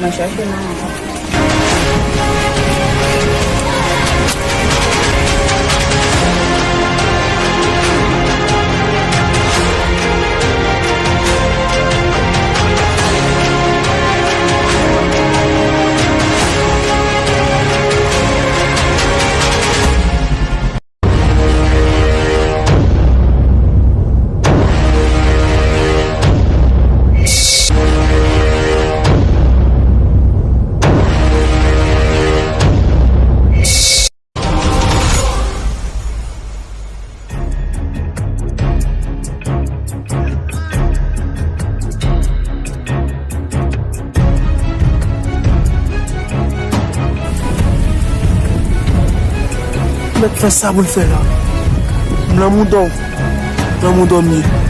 Mwen chache nan. Mwen fè sa moun fè la. Mwen moun dormi.